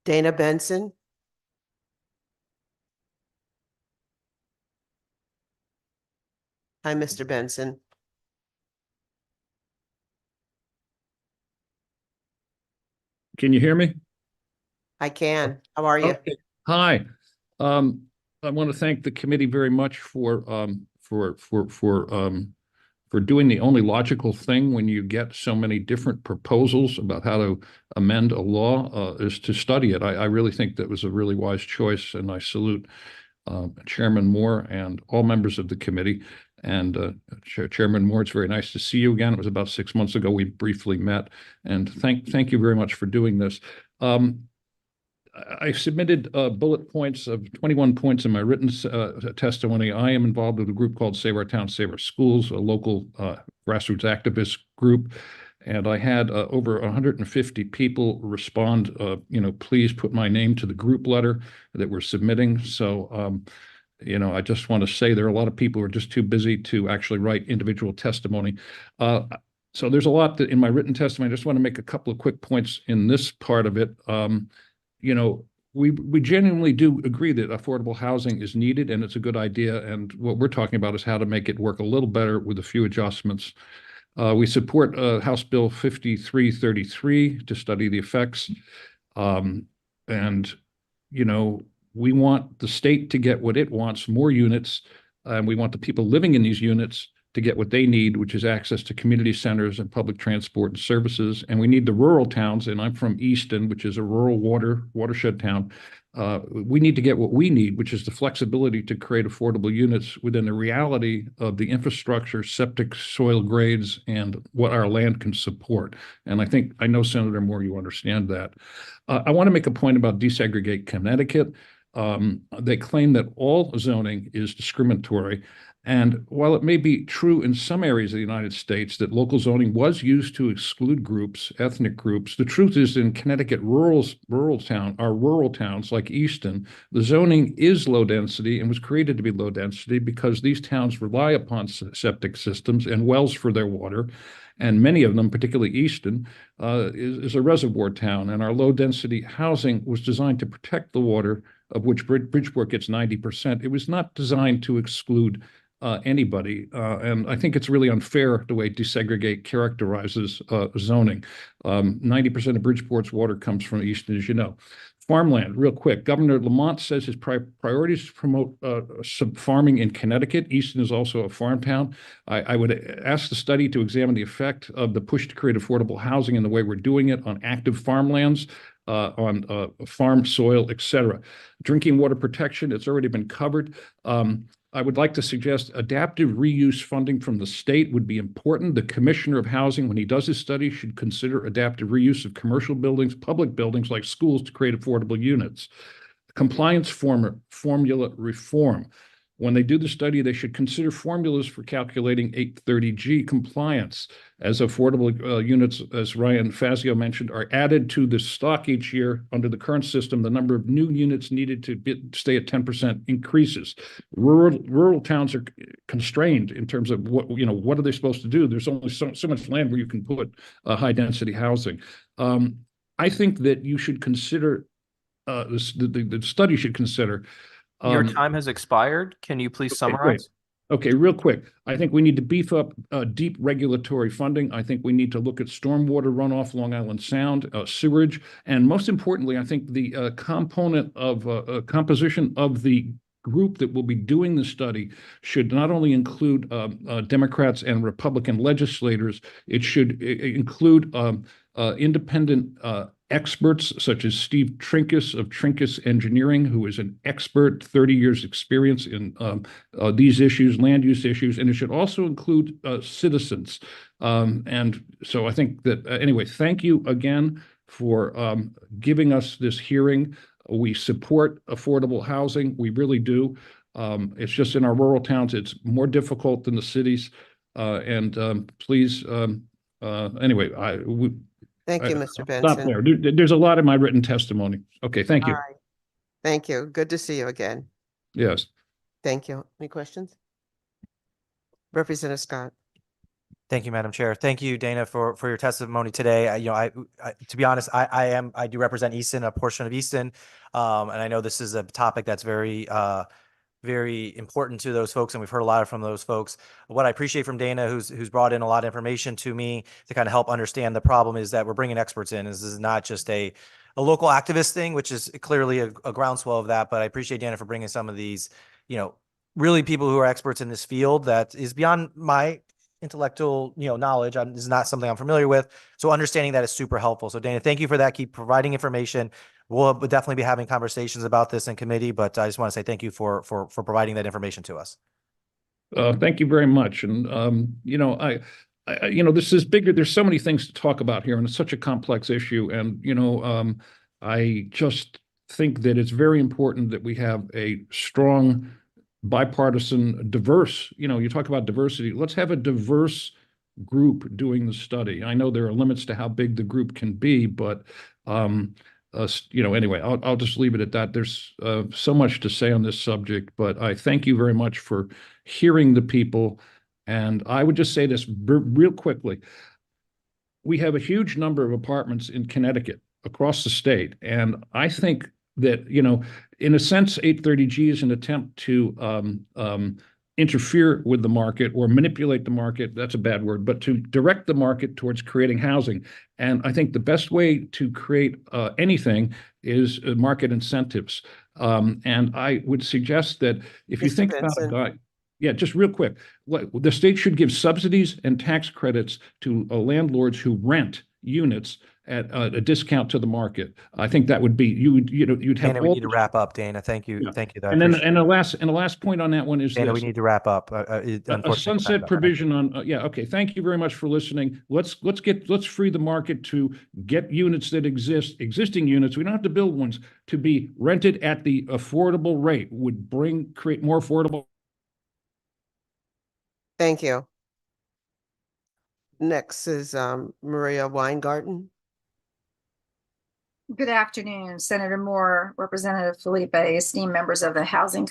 Dana Benson. Hi, Mr. Benson. Can you hear me? I can. How are you? Okay. Hi. Um, I want to thank the committee very much for doing the only logical thing when you get so many different proposals about how to amend a law, is to study it. I really think that was a really wise choice, and I salute Chairman Moore and all members of the committee. And Chairman Moore, it's very nice to see you again. It was about 6 months ago we briefly met, and thank you very much for doing this. I submitted bullet points of 21 points in my written testimony. I am involved with a group called Save Our Town, Save Our Schools, a local grassroots activist group. And I had over 150 people respond, please put my name to the group letter that we're submitting. So, I just want to say there are a lot of people who are just too busy to actually write individual testimony. So there's a lot in my written testimony. I just want to make a couple of quick points in this part of it. We genuinely do agree that affordable housing is needed and it's a good idea. And what we're talking about is how to make it work a little better with a few adjustments. We support House Bill 5333 to study the effects. And, we want the state to get what it wants, more units. And we want the people living in these units to get what they need, which is access to community centers and public transport and services. And we need the rural towns, and I'm from Easton, which is a rural watershed town. We need to get what we need, which is the flexibility to create affordable units within the reality of the infrastructure, septic soil grades, and what our land can support. And I know, Senator Moore, you understand that. I want to make a point about desegregate Connecticut. They claim that all zoning is discriminatory. And while it may be true in some areas of the United States that local zoning was used to exclude groups, ethnic groups, the truth is in Connecticut rural towns like Easton, the zoning is low density and was created to be low density because these towns rely upon septic systems and wells for their water. And many of them, particularly Easton, is a reservoir town. And our low density housing was designed to protect the water, of which Bridgeport gets 90%. It was not designed to exclude anybody. And I think it's really unfair the way desegregate characterizes zoning. 90% of Bridgeport's water comes from Easton, as you know. Farmland, real quick. Governor Lamont says his priorities to promote farming in Connecticut. Easton is also a farm town. I would ask the study to examine the effect of the push to create affordable housing and the way we're doing it on active farmlands, on farm soil, et cetera. Drinking water protection, it's already been covered. I would like to suggest adaptive reuse funding from the state would be important. The Commissioner of Housing, when he does his study, should consider adaptive reuse of commercial buildings, public buildings like schools to create affordable units. Compliance formula reform. When they do the study, they should consider formulas for calculating 830G compliance as affordable units, as Ryan Fazio mentioned, are added to the stock each year under the current system. The number of new units needed to stay at 10% increases. Rural towns are constrained in terms of what are they supposed to do? There's only so much land where you can put high density housing. I think that you should consider, the study should consider. Your time has expired. Can you please Okay, great. summarize? Okay, real quick. I think we need to beef up deep regulatory funding. I think we need to look at stormwater runoff, Long Island Sound, sewerage, and most importantly, I think the composition of the group that will be doing the study should not only include Democrats and Republican legislators, it should include independent experts such as Steve Trinkus of Trinkus Engineering, who is an expert, 30 years experience in these issues, land use issues, and it should also include citizens. And so I think that, anyway, thank you again for giving us this hearing. We support affordable housing. We really do. It's just in our rural towns, it's more difficult than the cities. Please, anyway, Thank you, Mr. stop Benson. there. There's a lot in my written testimony. Okay, thank All you. right. Thank you. Good to see you again. Yes. Thank you. Any questions? Representative Scott. Thank you, Madam Chair. Thank you, Dana, for your testimony today. To be honest, I do represent Easton, a portion of Easton. And I know this is a topic that's very important to those folks, and we've heard a lot from those folks. What I appreciate from Dana, who's brought in a lot of information to me to kind of help understand the problem, is that we're bringing experts in. This is not just a local activist thing, which is clearly a groundswell of that. But I appreciate Dana for bringing some of these, really people who are experts in this field that is beyond my intellectual, knowledge. This is not something I'm familiar with. So understanding that is super helpful. So Dana, thank you for that. Keep providing information. We'll definitely be having conversations about this in committee, but I just want to say thank you for providing that information to us. Thank you very much. And, this is bigger. There's so many things to talk about here, and it's such a complex issue. And, I just think that it's very important that we have a strong, bipartisan, diverse, you talk about diversity. Let's have a diverse group doing the study. I know there are limits to how big the group can be, but, anyway, I'll just leave it at that. There's so much to say on this subject, but I thank you very much for hearing the people. And I would just say this real quickly. We have a huge number of apartments in Connecticut across the state. And I think that, in a sense, 830G is an attempt to interfere with the market or manipulate the market. That's a bad word, but to direct the market towards creating housing. And I think the best way to create anything is market incentives. And I would suggest that if you Mr. think about a Benson. guy, yeah, just real quick, the state should give subsidies and tax credits to landlords who rent units at a discount to the market. I think that would be you'd have. Dana, we need to wrap up. Dana, thank you, Yeah. thank you. And then the last point on that one is Dana, this. we need to wrap up. A sunset provision on yeah. Okay, thank you very much for listening. Let's free the market to get units that existing units. We don't have to build ones to be rented at the affordable rate. Would create more affordable. Thank you. Next is Maria Weingarten. Good afternoon, Senator Moore, Representative Felipe, esteemed members of the Housing